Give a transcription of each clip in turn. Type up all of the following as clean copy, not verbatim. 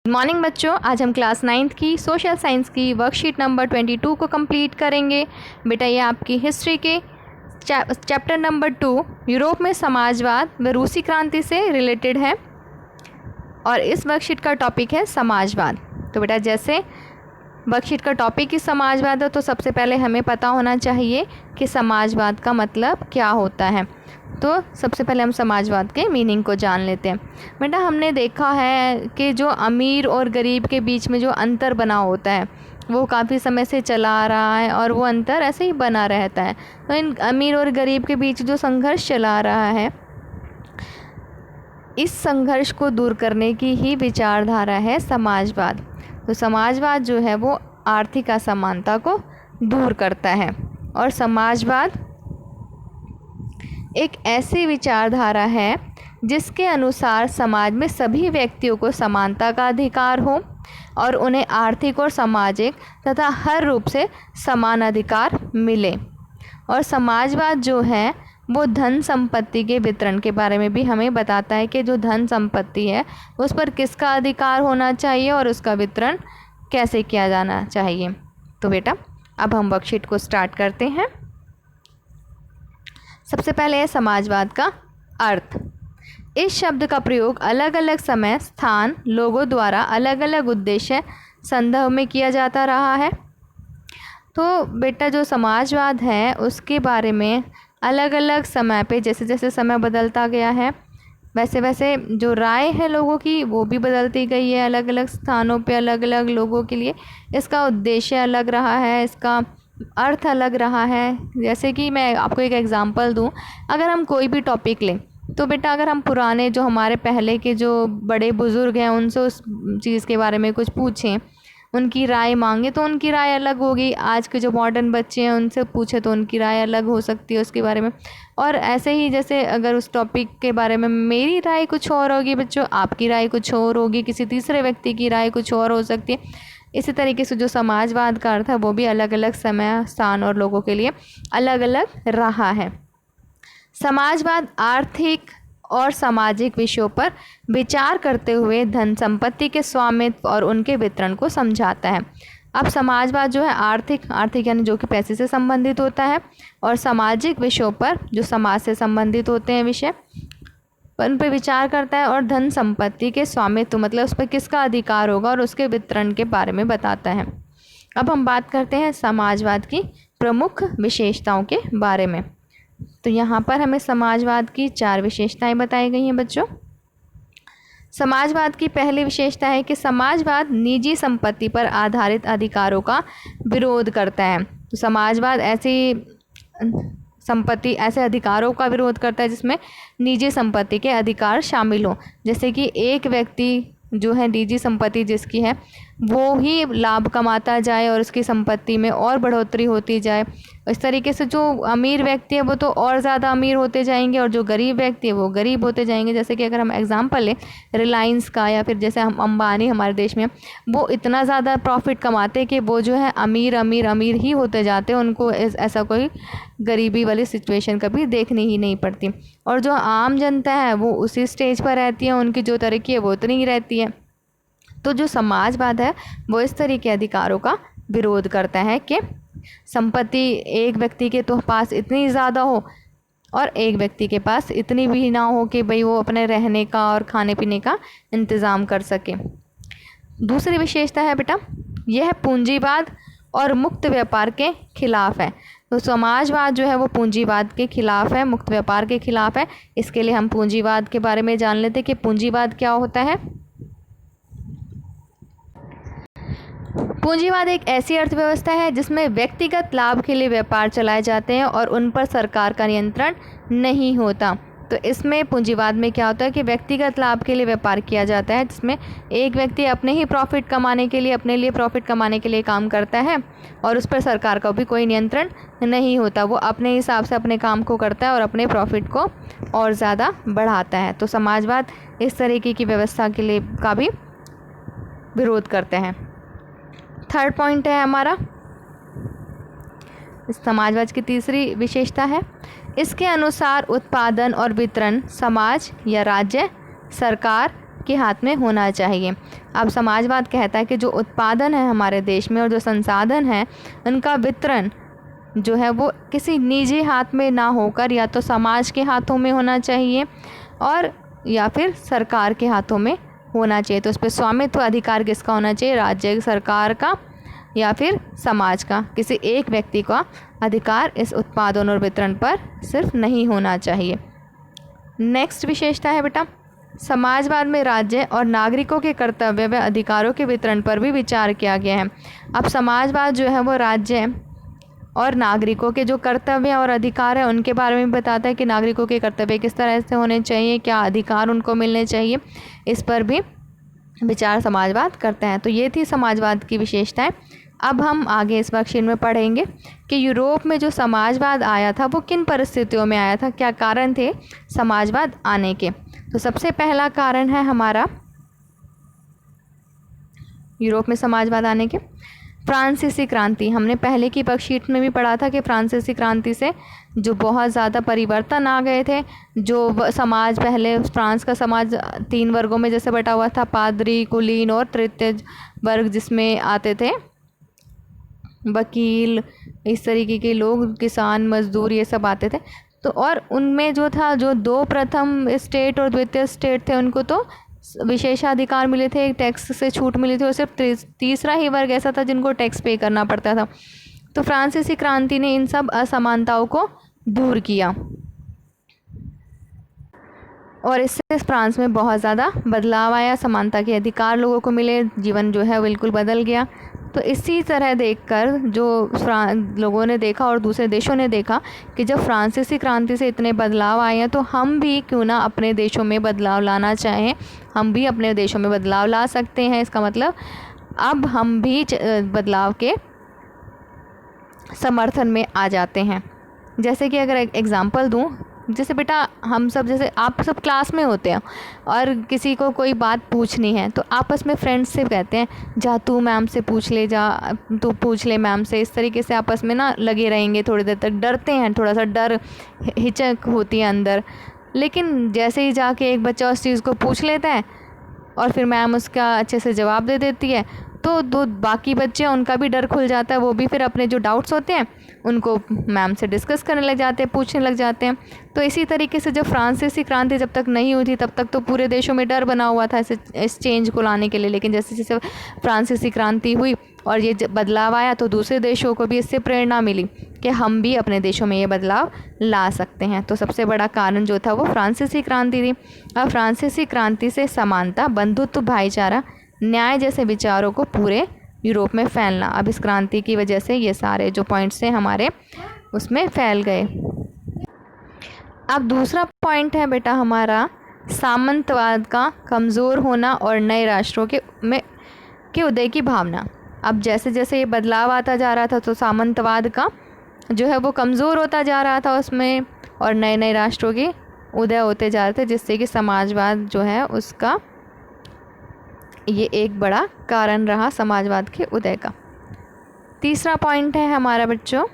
Good morning बच्चों, आज हम क्लास 9th की सोशल साइंस की वर्कशीट नंबर 22 को कंप्लीट करेंगे। बेटा ये आपकी हिस्ट्री के चैप्टर नंबर 2 यूरोप में समाजवाद व रूसी क्रांति से रिलेटेड है और इस वर्कशीट का टॉपिक है समाजवाद। तो बेटा जैसे वर्कशीट का टॉपिक ही समाजवाद है तो सबसे पहले हमें पता होना चाहिए कि समाजवाद का मतलब क्या होता है। तो सबसे पहले हम समाजवाद के मीनिंग को जान लेते हैं। बेटा हमने देखा है कि जो अमीर और गरीब के बीच में जो अंतर बना होता है वो काफ़ी समय से चला आ रहा है और वो अंतर ऐसे ही बना रहता है। तो इन अमीर और गरीब के बीच जो संघर्ष चला आ रहा है, इस संघर्ष को दूर करने की ही विचारधारा है समाजवाद। तो समाजवाद जो है वो आर्थिक असमानता को दूर करता है और समाजवाद एक ऐसी विचारधारा है जिसके अनुसार समाज में सभी व्यक्तियों को समानता का अधिकार हो और उन्हें आर्थिक और सामाजिक तथा हर रूप से समान अधिकार मिले। और समाजवाद जो है वो धन संपत्ति के वितरण के बारे में भी हमें बताता है कि जो धन संपत्ति है उस पर किसका अधिकार होना चाहिए और उसका वितरण कैसे किया जाना चाहिए। तो बेटा अब हम वर्कशीट को स्टार्ट करते हैं। सबसे पहले है समाजवाद का अर्थ। इस शब्द का प्रयोग अलग अलग समय, स्थान, लोगों द्वारा अलग अलग उद्देश्य संदर्भ में किया जाता रहा है। तो बेटा जो समाजवाद है उसके बारे में अलग अलग समय पे जैसे जैसे समय बदलता गया है वैसे वैसे जो राय है लोगों की वो भी बदलती गई है। अलग अलग स्थानों पे अलग अलग लोगों के लिए इसका उद्देश्य अलग रहा है, इसका अर्थ अलग रहा है। जैसे कि मैं आपको एक एग्जांपल दूं, अगर हम कोई भी टॉपिक लें तो बेटा अगर हम पुराने जो हमारे पहले के जो बड़े बुज़ुर्ग हैं उनसे उस चीज़ के बारे में कुछ पूछें, उनकी राय मांगे तो उनकी राय अलग होगी। आज के जो मॉडर्न बच्चे हैं उनसे पूछे तो उनकी राय अलग हो सकती है उसके बारे में। और ऐसे ही जैसे अगर उस टॉपिक के बारे में मेरी राय कुछ और होगी बच्चों, आपकी राय कुछ और होगी, किसी तीसरे व्यक्ति की राय कुछ और हो सकती है। इसी तरीके से जो समाजवाद का अर्थ है वो भी अलग अलग समय, स्थान और लोगों के लिए अलग अलग रहा है। समाजवाद आर्थिक और सामाजिक विषयों पर विचार करते हुए धन संपत्ति के स्वामित्व और उनके वितरण को समझाता है। अब समाजवाद जो है आर्थिक यानी जो कि पैसे से संबंधित होता है और सामाजिक विषयों पर जो समाज से संबंधित होते हैं विषय उन पर विचार करता है और धन संपत्ति के स्वामित्व मतलब उस पर किसका अधिकार होगा और उसके वितरण के बारे में बताता है। अब हम बात करते हैं समाजवाद की प्रमुख विशेषताओं के बारे में। तो यहाँ पर हमें समाजवाद की 4 विशेषताएं बताई गई हैं बच्चों। समाजवाद की पहली विशेषता है कि समाजवाद निजी संपत्ति पर आधारित अधिकारों का विरोध करता है। तो समाजवाद ऐसे अधिकारों का विरोध करता है जिसमें निजी संपत्ति के अधिकार शामिल हो। जैसे कि एक व्यक्ति जो है निजी संपत्ति जिसकी है वो ही लाभ कमाता जाए और उसकी संपत्ति में और बढ़ोतरी होती जाए। इस तरीके से जो अमीर व्यक्ति है वो तो और ज़्यादा अमीर होते जाएंगे और जो गरीब व्यक्ति है वो गरीब होते जाएंगे। जैसे कि अगर हम एग्जांपल लें रिलायंस का या फिर जैसे हम अंबानी हमारे देश में, वो इतना ज़्यादा प्रॉफिट कमाते कि वो जो है अमीर अमीर अमीर ही होते जाते, उनको ऐसा कोई गरीबी वाली सिचुएशन कभी देखनी ही नहीं पड़ती। और जो आम जनता है वो उसी स्टेज पर रहती है, उनकी जो तरक्की है वो उतनी ही रहती है। तो जो समाजवाद है वो इस तरह के अधिकारों का विरोध करता है कि संपत्ति एक व्यक्ति के तो पास इतनी ज़्यादा हो और एक व्यक्ति के पास इतनी भी ना हो कि भाई वो अपने रहने का और खाने पीने का इंतज़ाम कर सके। दूसरी विशेषता है बेटा यह पूंजीवाद और मुक्त व्यापार के खिलाफ है। तो समाजवाद जो है वो पूंजीवाद के खिलाफ है, मुक्त व्यापार के खिलाफ है। इसके लिए हम पूंजीवाद के बारे में जान लेते हैं कि पूंजीवाद क्या होता है। पूंजीवाद एक ऐसी अर्थव्यवस्था है जिसमें व्यक्तिगत लाभ के लिए व्यापार चलाए जाते हैं और उन पर सरकार का नियंत्रण नहीं होता। तो इसमें पूंजीवाद में क्या होता है कि व्यक्तिगत लाभ के लिए व्यापार किया जाता है जिसमें एक व्यक्ति अपने ही प्रॉफिट कमाने के लिए, अपने लिए प्रॉफिट कमाने के लिए काम करता है और उस पर सरकार का भी कोई नियंत्रण नहीं होता। वो अपने हिसाब से अपने काम को करता है और अपने प्रॉफिट को और ज़्यादा बढ़ाता है। तो समाजवाद इस तरीके की व्यवस्था के लिए का भी विरोध करते हैं। थर्ड पॉइंट है हमारा, समाजवाद की तीसरी विशेषता है इसके अनुसार उत्पादन और वितरण समाज या राज्य, सरकार के हाथ में होना चाहिए। अब समाजवाद कहता है कि जो उत्पादन है हमारे देश में और जो संसाधन है उनका वितरण जो है वो किसी निजी हाथ में ना होकर या तो समाज के हाथों में होना चाहिए और या फिर सरकार के हाथों में होना चाहिए। तो उस पर स्वामित्व अधिकार किसका होना चाहिए? राज्य सरकार का या फिर समाज का। किसी एक व्यक्ति का अधिकार इस उत्पादन और वितरण पर सिर्फ नहीं होना चाहिए। नेक्स्ट विशेषता है बेटा, समाजवाद में राज्य और नागरिकों के कर्तव्य व अधिकारों के वितरण पर भी विचार किया गया है। अब समाजवाद जो है वो राज्य और नागरिकों के जो कर्तव्य और अधिकार है उनके बारे में बताता है कि नागरिकों के कर्तव्य किस तरह से होने चाहिए, क्या अधिकार उनको मिलने चाहिए, इस पर भी विचार समाजवाद करते हैं। तो ये थी समाजवाद की विशेषताएं। अब हम आगे इस वर्कशीट में पढ़ेंगे कि यूरोप में जो समाजवाद आया था वो किन परिस्थितियों में आया था, क्या कारण थे समाजवाद आने के। तो सबसे पहला कारण है हमारा यूरोप में समाजवाद आने के फ्रांसीसी क्रांति। हमने पहले की वर्कशीट में भी पढ़ा था कि फ्रांसीसी क्रांति से जो बहुत ज़्यादा परिवर्तन आ गए थे। जो समाज पहले फ्रांस का समाज 3 वर्गों में जैसे बटा हुआ था, पादरी, कुलीन और तृतीय वर्ग, जिसमें आते थे वकील, इस तरीके के लोग, किसान, मजदूर, ये सब आते थे। तो और उनमें जो था, जो 2 प्रथम स्टेट और द्वितीय स्टेट थे उनको तो विशेषाधिकार मिले थे, एक टैक्स से छूट मिली थी और सिर्फ तीसरा ही वर्ग ऐसा था जिनको टैक्स पे करना पड़ता था। तो फ्रांसीसी क्रांति ने इन सब असमानताओं को दूर किया और इससे फ्रांस में बहुत ज़्यादा बदलाव आया, समानता के अधिकार लोगों को मिले, जीवन जो है बिल्कुल बदल गया। तो इसी तरह देखकर जो लोगों ने देखा और दूसरे देशों ने देखा कि जब फ्रांसीसी क्रांति से इतने बदलाव आए हैं तो हम भी क्यों ना अपने देशों में बदलाव लाना चाहें, हम भी अपने देशों में बदलाव ला सकते हैं। इसका मतलब अब हम भी बदलाव के समर्थन में आ जाते हैं। जैसे कि अगर एग्जांपल दूं, जैसे बेटा हम सब, जैसे आप सब क्लास में होते हैं और किसी को कोई बात पूछनी है तो आपस में फ्रेंड्स से कहते हैं जा तू मैम से पूछ ले, जा तू पूछ ले मैम से। इस तरीके से आपस में ना लगे रहेंगे थोड़ी देर तक, डरते हैं, थोड़ा सा डर हिचक होती है अंदर। लेकिन जैसे ही जाके एक बच्चा उस चीज़ को पूछ लेता है और फिर मैम उसका अच्छे से जवाब दे देती है तो दो बाकी बच्चे हैं उनका भी डर खुल जाता है, वो भी फिर अपने जो डाउट्स होते हैं उनको मैम से डिस्कस करने लग जाते हैं, पूछने लग जाते हैं। तो इसी तरीके से जब फ्रांसीसी क्रांति जब तक नहीं हुई थी तब तक तो पूरे देशों में डर बना हुआ था इस चेंज को लाने के लिए। लेकिन जैसे जैसे फ्रांसीसी क्रांति हुई और ये बदलाव आया तो दूसरे देशों को भी इससे प्रेरणा मिली कि हम भी अपने देशों में ये बदलाव ला सकते हैं। तो सबसे बड़ा कारण जो था वो फ्रांसीसी क्रांति थी। अब फ्रांसीसी क्रांति से समानता, बंधुत्व, भाईचारा, न्याय जैसे विचारों को पूरे यूरोप में फैलना। अब इस क्रांति की वजह से ये सारे जो पॉइंट्स हैं हमारे उसमें फैल गए। अब दूसरा पॉइंट है बेटा हमारा सामंतवाद का कमज़ोर होना और नए राष्ट्रों के उदय की भावना। अब जैसे जैसे ये बदलाव आता जा रहा था तो सामंतवाद का जो है वो कमज़ोर होता जा रहा था उसमें, और नए नए राष्ट्रों के उदय होते जा रहे थे, जिससे कि समाजवाद जो है उसका ये एक बड़ा कारण रहा समाजवाद के उदय का। तीसरा पॉइंट है हमारा बच्चों,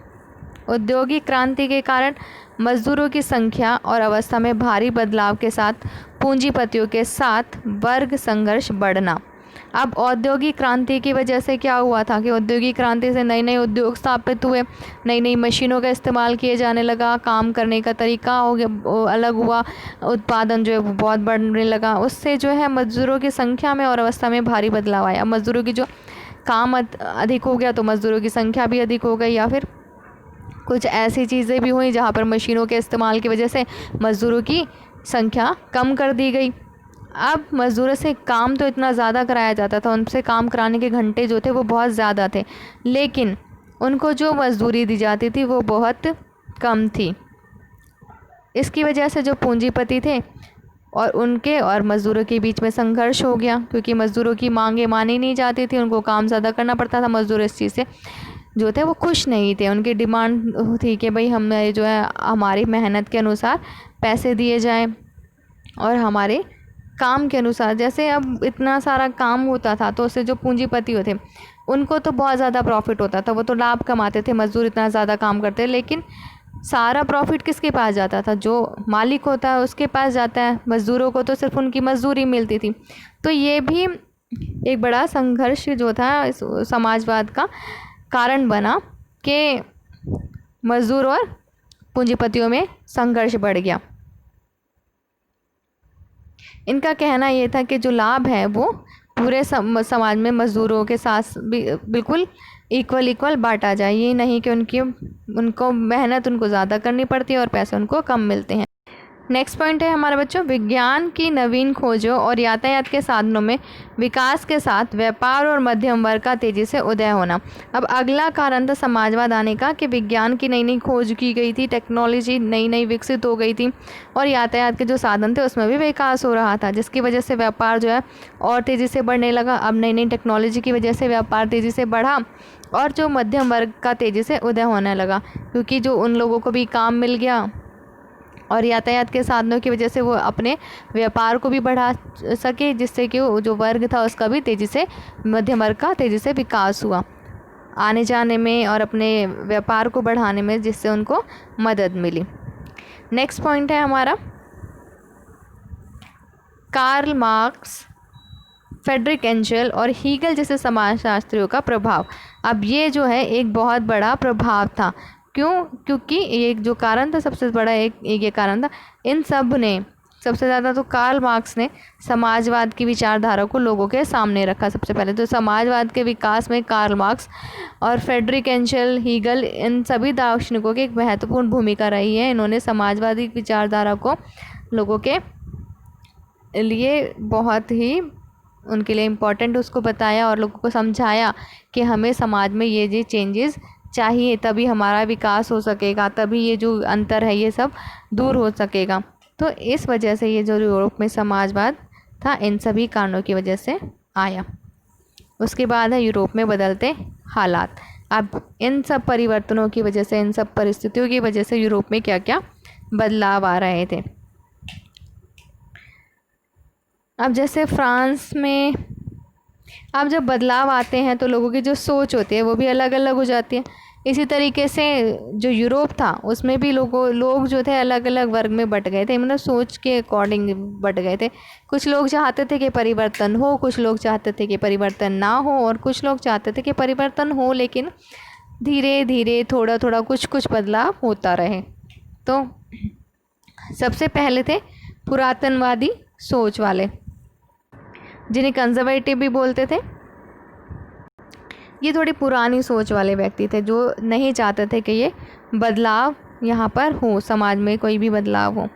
औद्योगिक क्रांति के कारण मजदूरों की संख्या और अवस्था में भारी बदलाव के साथ पूंजीपतियों के साथ वर्ग संघर्ष बढ़ना। अब औद्योगिक क्रांति की वजह से क्या हुआ था कि औद्योगिक क्रांति से नए नए उद्योग स्थापित हुए, नई नई मशीनों का इस्तेमाल किए जाने लगा, काम करने का तरीका हो गया अलग हुआ, उत्पादन जो है वो बहुत बढ़ने लगा। उससे जो है मज़दूरों की संख्या में और अवस्था में भारी बदलाव आया। मज़दूरों की जो काम अधिक हो गया तो मज़दूरों की संख्या भी अधिक हो गई, या फिर कुछ ऐसी चीज़ें भी हुई जहाँ पर मशीनों के इस्तेमाल की वजह से मज़दूरों की संख्या कम कर दी गई। अब मज़दूरों से काम तो इतना ज़्यादा कराया जाता था, उनसे काम कराने के घंटे जो थे वो बहुत ज़्यादा थे, लेकिन उनको जो मज़दूरी दी जाती थी वो बहुत कम थी। इसकी वजह से जो पूंजीपति थे और उनके और मज़दूरों के बीच में संघर्ष हो गया, क्योंकि मज़दूरों की मांगें मानी नहीं जाती थी, उनको काम ज़्यादा करना पड़ता था। मज़दूर इस चीज़ से जो थे वो खुश नहीं थे। उनकी डिमांड थी कि भाई हमें जो है हमारी मेहनत के अनुसार पैसे दिए जाएं और हमारे काम के अनुसार। जैसे अब इतना सारा काम होता था तो उससे जो पूंजीपति होते उनको तो बहुत ज़्यादा प्रॉफिट होता था, वो तो लाभ कमाते थे, मज़दूर इतना ज़्यादा काम करते। लेकिन सारा प्रॉफिट किसके पास जाता था? जो मालिक होता है उसके पास जाता है, मज़दूरों को तो सिर्फ उनकी मजदूरी मिलती थी। तो ये भी एक बड़ा संघर्ष जो था इस समाजवाद का कारण बना कि मजदूर और पूंजीपतियों में संघर्ष बढ़ गया। इनका कहना ये था कि जो लाभ है वो पूरे समाज में मज़दूरों के साथ बिल्कुल इक्वल बांटा जाए, ये नहीं कि उनको मेहनत उनको ज़्यादा करनी पड़ती है और पैसे उनको कम मिलते हैं। नेक्स्ट पॉइंट है हमारे बच्चों, विज्ञान की नवीन खोजों और यातायात के साधनों में विकास के साथ व्यापार और मध्यम वर्ग का तेज़ी से उदय होना। अब अगला कारण था समाजवाद आने का कि विज्ञान की नई नई खोज की गई थी, टेक्नोलॉजी नई नई विकसित हो गई थी और यातायात के जो साधन थे उसमें भी विकास हो रहा था, जिसकी वजह से व्यापार जो है और तेज़ी से बढ़ने लगा। अब नई नई टेक्नोलॉजी की वजह से व्यापार तेज़ी से बढ़ा और जो मध्यम वर्ग का तेज़ी से उदय होने लगा, क्योंकि जो उन लोगों को भी काम मिल गया और यातायात के साधनों की वजह से वो अपने व्यापार को भी बढ़ा सके, जिससे कि जो वर्ग था उसका भी तेज़ी से, मध्यम वर्ग का तेज़ी से विकास हुआ आने जाने में और अपने व्यापार को बढ़ाने में, जिससे उनको मदद मिली। नेक्स्ट पॉइंट है हमारा कार्ल मार्क्स, फ्रेडरिक एंजल और हीगल जैसे समाजशास्त्रियों का प्रभाव। अब ये जो है एक बहुत बड़ा प्रभाव था। क्यों? क्योंकि एक जो कारण था सबसे बड़ा एक ये कारण था, इन सब ने सबसे ज़्यादा तो कार्ल मार्क्स ने समाजवाद की विचारधारा को लोगों के सामने रखा। सबसे पहले तो समाजवाद के विकास में कार्ल मार्क्स और फ्रेडरिक एंजल, हीगल, इन सभी दार्शनिकों की एक महत्वपूर्ण भूमिका रही है। इन्होंने समाजवादी विचारधारा को लोगों के लिए बहुत ही उनके लिए इम्पोर्टेंट उसको बताया और लोगों को समझाया कि हमें समाज में ये चेंजेस चाहिए, तभी हमारा विकास हो सकेगा, तभी ये जो अंतर है ये सब दूर हो सकेगा। तो इस वजह से ये जो यूरोप में समाजवाद था इन सभी कारणों की वजह से आया। उसके बाद है यूरोप में बदलते हालात। अब इन सब परिवर्तनों की वजह से, इन सब परिस्थितियों की वजह से यूरोप में क्या क्या बदलाव आ रहे थे। अब जैसे फ्रांस में अब जब बदलाव आते हैं तो लोगों की जो सोच होती है वो भी अलग अलग हो जाती है। इसी तरीके से जो यूरोप था उसमें भी लोग जो थे अलग अलग वर्ग में बट गए थे, मतलब सोच के अकॉर्डिंग बट गए थे। कुछ लोग चाहते थे कि परिवर्तन हो, कुछ लोग चाहते थे कि परिवर्तन ना हो, और कुछ लोग चाहते थे कि परिवर्तन हो लेकिन धीरे धीरे थोड़ा थोड़ा कुछ बदलाव होता रहे। तो सबसे पहले थे पुरातनवादी सोच वाले, जिन्हें कंजर्वेटिव भी बोलते थे। ये थोड़ी पुरानी सोच वाले व्यक्ति थे जो नहीं चाहते थे कि ये बदलाव यहाँ पर हो, समाज में कोई भी बदलाव हो।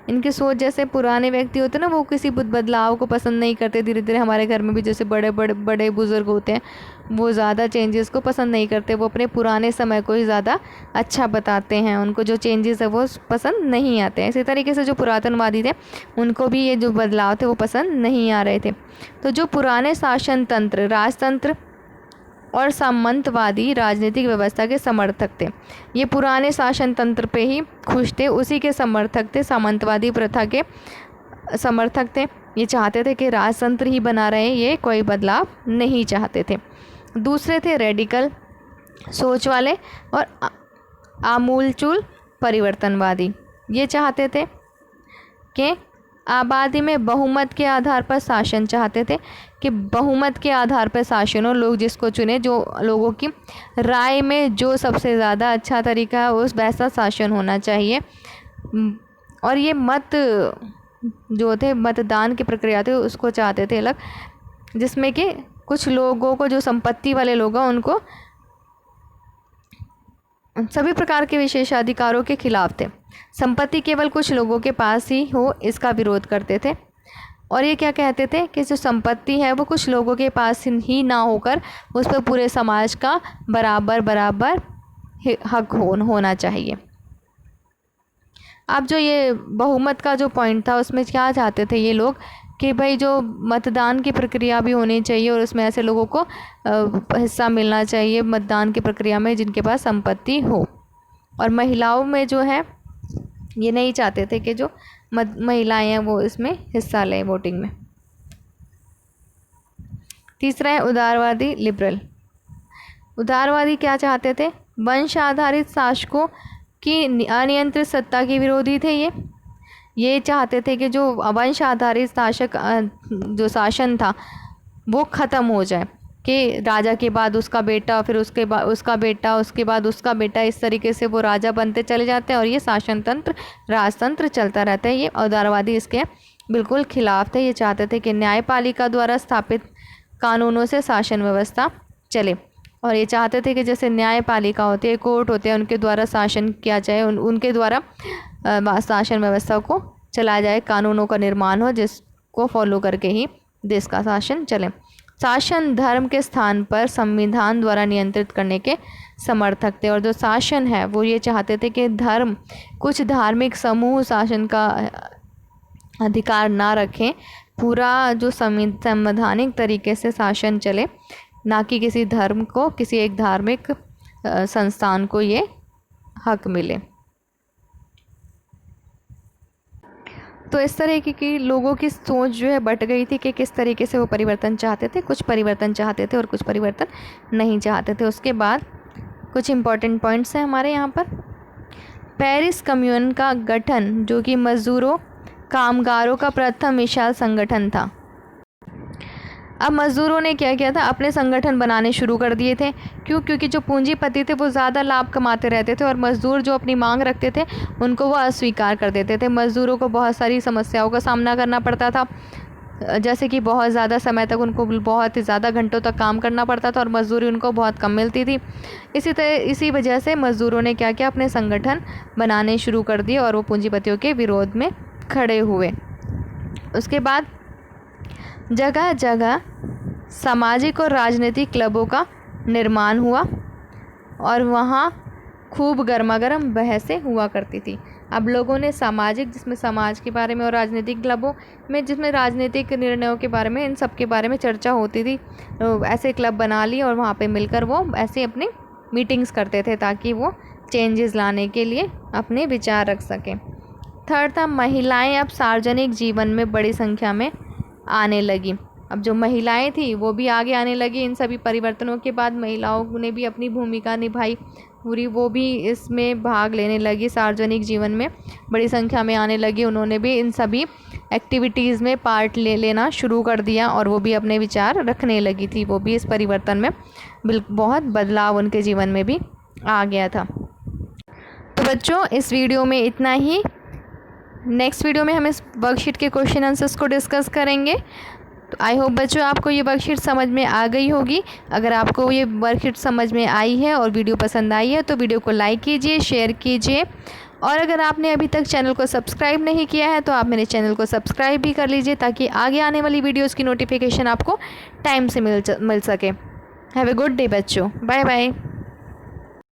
इनकी सोच जैसे पुराने व्यक्ति होते ना, वो किसी बदलाव को पसंद नहीं करते। धीरे धीरे हमारे घर में भी जैसे बड़े बुज़ुर्ग होते हैं, वो ज़्यादा चेंजेस को पसंद नहीं करते, वो अपने पुराने समय को ही ज़्यादा अच्छा बताते हैं, उनको जो चेंजेस है वो पसंद नहीं आते हैं। इसी तरीके से जो पुरातनवादी थे उनको भी ये जो बदलाव थे वो पसंद नहीं आ रहे थे। तो जो पुराने शासन तंत्र, राजतंत्र और सामंतवादी राजनीतिक व्यवस्था के समर्थक थे, ये पुराने शासन तंत्र पे ही खुश थे, उसी के समर्थक थे। सामंतवादी प्रथा के समर्थक थे, ये चाहते थे कि राजतंत्र ही बना रहे, ये कोई बदलाव नहीं चाहते थे। दूसरे थे रेडिकल सोच वाले और आमूलचूल परिवर्तनवादी। ये चाहते थे कि आबादी में बहुमत के आधार पर शासन चाहते थे, कि बहुमत के आधार पर शासन हो, लोग जिसको चुने, जो लोगों की राय में जो सबसे ज़्यादा अच्छा तरीका है उस वैसा शासन होना चाहिए। और ये मत जो थे, मतदान की प्रक्रिया थी, उसको चाहते थे अलग, जिसमें कि कुछ लोगों को, जो संपत्ति वाले लोग हैं, उनको सभी प्रकार के विशेषाधिकारों के खिलाफ थे। संपत्ति केवल कुछ लोगों के पास ही हो, इसका विरोध करते थे। और ये क्या कहते थे कि जो संपत्ति है वो कुछ लोगों के पास ही ना होकर उस पर पूरे समाज का बराबर हक होना चाहिए। अब जो ये बहुमत का जो पॉइंट था उसमें क्या चाहते थे ये लोग कि भाई जो मतदान की प्रक्रिया भी होनी चाहिए और उसमें ऐसे लोगों को हिस्सा मिलना चाहिए मतदान की प्रक्रिया में जिनके पास संपत्ति हो। और महिलाओं में जो है ये नहीं चाहते थे कि जो महिलाएं हैं वो इसमें हिस्सा लें वोटिंग में। तीसरा है उदारवादी लिबरल। उदारवादी क्या चाहते थे? वंश आधारित शासकों कि अनियंत्रित सत्ता के विरोधी थे ये चाहते थे कि जो वंश आधारित जो शासन था वो ख़त्म हो जाए, कि राजा के बाद उसका बेटा, फिर उसके बाद उसका बेटा, उसके बाद उसका बेटा, इस तरीके से वो राजा बनते चले जाते हैं और ये शासन तंत्र, राजतंत्र चलता रहता है। ये उदारवादी इसके बिल्कुल खिलाफ थे। ये चाहते थे कि न्यायपालिका द्वारा स्थापित कानूनों से शासन व्यवस्था चले, और ये चाहते थे कि जैसे न्यायपालिका होती है, कोर्ट होते हैं, उनके द्वारा शासन किया जाए, उनके द्वारा शासन व्यवस्था को चलाया जाए, कानूनों का निर्माण हो जिसको फॉलो करके ही देश का शासन चले। शासन धर्म के स्थान पर संविधान द्वारा नियंत्रित करने के समर्थक थे, और जो शासन है वो ये चाहते थे कि धर्म, कुछ धार्मिक समूह शासन का अधिकार ना रखें, पूरा जो संवैधानिक तरीके से शासन चले, ना कि किसी धर्म को, किसी एक धार्मिक संस्थान को ये हक मिले। तो इस तरह की लोगों की सोच जो है बट गई थी कि किस तरीके से वो परिवर्तन चाहते थे। कुछ परिवर्तन चाहते थे और कुछ परिवर्तन नहीं चाहते थे। उसके बाद कुछ इम्पॉर्टेंट पॉइंट्स हैं हमारे यहाँ पर। पेरिस कम्यून का गठन, जो कि मज़दूरों, कामगारों का प्रथम विशाल संगठन था। अब मज़दूरों ने क्या किया था, अपने संगठन बनाने शुरू कर दिए थे। क्यों? क्योंकि जो पूंजीपति थे वो ज़्यादा लाभ कमाते रहते थे और मज़दूर जो अपनी मांग रखते थे उनको वो अस्वीकार कर देते थे। मज़दूरों को बहुत सारी समस्याओं का सामना करना पड़ता था, जैसे कि बहुत ज़्यादा समय तक उनको बहुत ही ज़्यादा घंटों तक काम करना पड़ता था और मज़दूरी उनको बहुत कम मिलती थी। इसी वजह से मज़दूरों ने क्या किया, अपने संगठन बनाने शुरू कर दिए और वो पूंजीपतियों के विरोध में खड़े हुए। उसके बाद जगह जगह सामाजिक और राजनीतिक क्लबों का निर्माण हुआ और वहाँ खूब गर्मागर्म बहसें हुआ करती थी। अब लोगों ने सामाजिक, जिसमें समाज के बारे में, और राजनीतिक क्लबों में जिसमें राजनीतिक निर्णयों के बारे में, इन सब के बारे में चर्चा होती थी। तो ऐसे क्लब बना ली और वहाँ पे मिलकर वो ऐसे अपनी मीटिंग्स करते थे ताकि वो चेंजेस लाने के लिए अपने विचार रख सकें। थर्ड था, महिलाएं अब सार्वजनिक जीवन में बड़ी संख्या में आने लगी। अब जो महिलाएं थी वो भी आगे आने लगी। इन सभी परिवर्तनों के बाद महिलाओं ने भी अपनी भूमिका निभाई पूरी, वो भी इसमें भाग लेने लगी, सार्वजनिक जीवन में बड़ी संख्या में आने लगी। उन्होंने भी इन सभी एक्टिविटीज़ में पार्ट लेना शुरू कर दिया और वो भी अपने विचार रखने लगी थी। वो भी इस परिवर्तन में बहुत बदलाव उनके जीवन में भी आ गया था। तो बच्चों, इस वीडियो में इतना ही। नेक्स्ट वीडियो में हम इस वर्कशीट के क्वेश्चन आंसर्स को डिस्कस करेंगे। तो आई होप बच्चों आपको ये वर्कशीट समझ में आ गई होगी। अगर आपको ये वर्कशीट समझ में आई है और वीडियो पसंद आई है तो वीडियो को लाइक कीजिए, शेयर कीजिए, और अगर आपने अभी तक चैनल को सब्सक्राइब नहीं किया है तो आप मेरे चैनल को सब्सक्राइब भी कर लीजिए ताकि आगे आने वाली वीडियोज़ की नोटिफिकेशन आपको टाइम से मिल सके। हैव ए गुड डे बच्चों, बाय बाय।